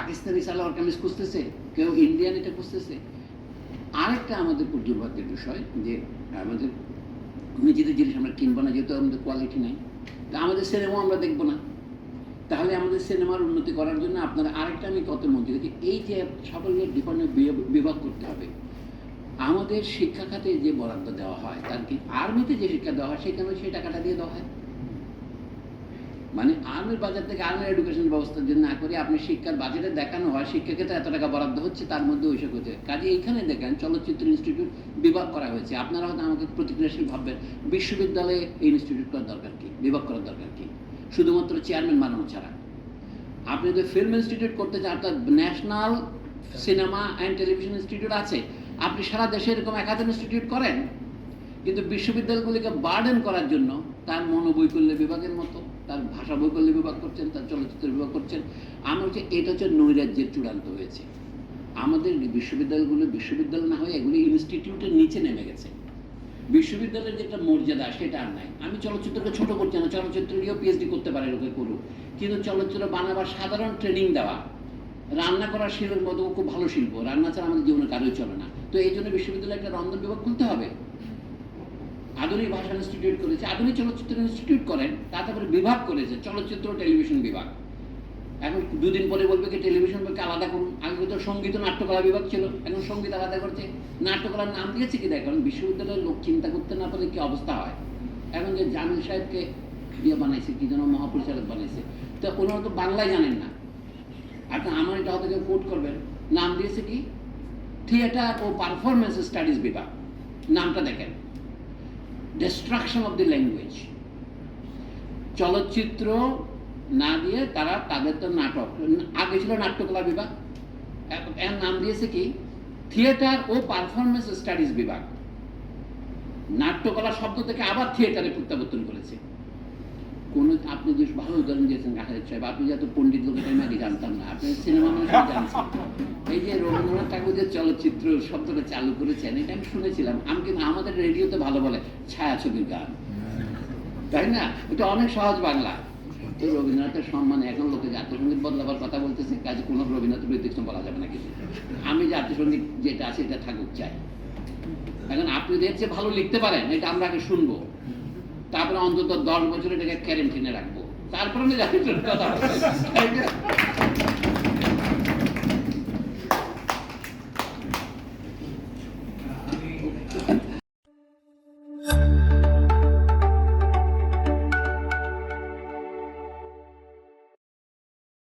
পাকিস্তানি সালোয়ার কামিজ খুঁজতেছে, কেউ ইন্ডিয়ান এটা খুঁজতেছে। আরেকটা আমাদের খুব দুর্ভাগ্যের বিষয় যে আমাদের নিজেদের জিনিস আমরা কিনবো না, যেহেতু আমাদের কোয়ালিটি নেই। তা আমাদের সিনেমাও আমরা দেখবো না। তাহলে আমাদের সিনেমার উন্নতি করার জন্য আপনারা আরেকটা আমি কত মন্ত্রী দেখি, এই যে সকলের ডিপার্টমেন্ট বিভাগ করতে হবে। আমাদের শিক্ষা খাতে যে বরাদ্দ দেওয়া হয় তার কি আর্মিতে যে শিক্ষা দেওয়া হয় সেখানে সেই টাকাটা দিয়ে দেওয়া হয়? মানে আর্মির বাজার থেকে আর্মির এডুকেশন ব্যবস্থার জন্য না করে আপনি শিক্ষার বাজেটে দেখানো হয় শিক্ষাক্ষেত্রে এত টাকা বরাদ্দ হচ্ছে, তার মধ্যে ওইসব হচ্ছে। কাজে এইখানে দেখেন চলচ্চিত্র ইনস্টিটিউট বিভাগ করা হয়েছে। আপনারা হয়তো আমাকে প্রতিক্রিয়াশীল ভাববেন, বিশ্ববিদ্যালয়ে এই ইনস্টিটিউট করার দরকার কি, বিভাগ করার দরকার কি, শুধুমাত্র চেয়ারম্যান বানানো ছাড়া? আপনি যদি ফিল্ম ইনস্টিটিউট করতে চান, অর্থাৎ national cinema and television institute আছে, আপনি সারা দেশে এরকম 1000 ইনস্টিটিউট করেন। কিন্তু বিশ্ববিদ্যালয়গুলিকে বার্ডেন করার জন্য তার মনোবৈকল্য বিভাগের মতো তার ভাষা বৈকল্য বিভাগ করছেন, তার চলচ্চিত্র বিভাগ করছেন। আমার হচ্ছে এটা হচ্ছে নৈরাজ্যের চূড়ান্ত হয়েছে। আমাদের বিশ্ববিদ্যালয়গুলো বিশ্ববিদ্যালয় না হয়ে এগুলি ইনস্টিটিউটের নিচে নেমে গেছে। বিশ্ববিদ্যালয়ের যে একটা মর্যাদা সেটা আর নাই। আমি চলচ্চিত্রকে ছোট করছি না, চলচ্চিত্র নিয়েও পিএইচডি করতে পারে, লোকে করুক, কিন্তু চলচ্চিত্র বানাবার সাধারণ ট্রেনিং দেওয়া, রান্না করার শিল্পের মতো খুব ভালো শিল্প, রান্না ছাড়া আমাদের জীবনে কারোই চলে না। তো এই জন্য বিশ্ববিদ্যালয়ে একটা রন্ধন বিভাগ খুলতে হবে। আধুনিক ভাষা ইনস্টিটিউট করেছে, আধুনিক চলচ্চিত্র ইনস্টিটিউট করেন, তারপরে বিভাগ করেছে চলচ্চিত্র টেলিভিশন বিভাগ। এখন দুদিন পরে বলবে কি টেলিভিশন বিভাগকে আলাদা করুন। আগে তো সঙ্গীত ও নাট্যকলা বিভাগ ছিল, এখন সঙ্গীত আলাদা করছে, নাট্যকলার নাম দিয়েছে কি দেখুন। বিশ্ববিদ্যালয়ের লোক চিন্তা করতে না পারলে কি অবস্থা হয়। এখন যে জামিল সাহেবকে বানাইছে, কি যেন মহাপরিচালক বানাইছে, তো ওনারা তো বাংলায় জানেন না। এখন আমার এটা হয়তো কেউ কোট করবেন, নাম দিয়েছে কি থিয়েটার ও পারফরমেন্স স্টাডিজ বিভাগ। নামটা দেখেন, ডিস্ট্রাকশন অফ দি ল্যাঙ্গুয়েজ। চলচ্চিত্র না দিয়ে তারা তাদের তো নাটক, আগে ছিল নাট্যকলা বিভাগ, এর নাম দিয়েছে কি থিয়েটার ও পারফরমেন্স স্টাডিজ বিভাগ। নাট্যকলা শব্দ থেকে আবার থিয়েটারে প্রত্যাবর্তন করেছে। কোন আপনি যে ভালো উদাহরণ দিয়েছেন কাহের সাহেব, আপনি যত পণ্ডিত লোক এটা আমি আগে জানতাম না, আপনি সিনেমা মানুষ জানছেন। এই যে রবীন্দ্রনাথ ঠাকুর যে চলচ্চিত্র শব্দটা চালু করেছেন এটা আমি শুনেছিলাম। আমি কিন্তু আমাদের রেডিওতে ভালো বলে ছায়াছবির গান, তাই না? এটা অনেক সহজ বাংলা। তো রবীন্দ্রনাথের সম্মানে এখন লোকে জাতীয় সঙ্গীত বদলাবার কথা বলতেছে, কাজে কোনো রবীন্দ্রনাথের বিরুদ্ধে বলা যাবে না কিছু। আমি জাতীয় সঙ্গীত যেটা আছে এটা থাকুক চাই। এখন আপনি যদি এর চেয়ে ভালো লিখতে পারেন এটা আমরা আগে শুনবো, তারপরে অন্তত 10 বছর এটাকে ক্যারেন্টিনে রাখবো, তারপরে আমি জাতীয় সঙ্গীত কথা বলবো।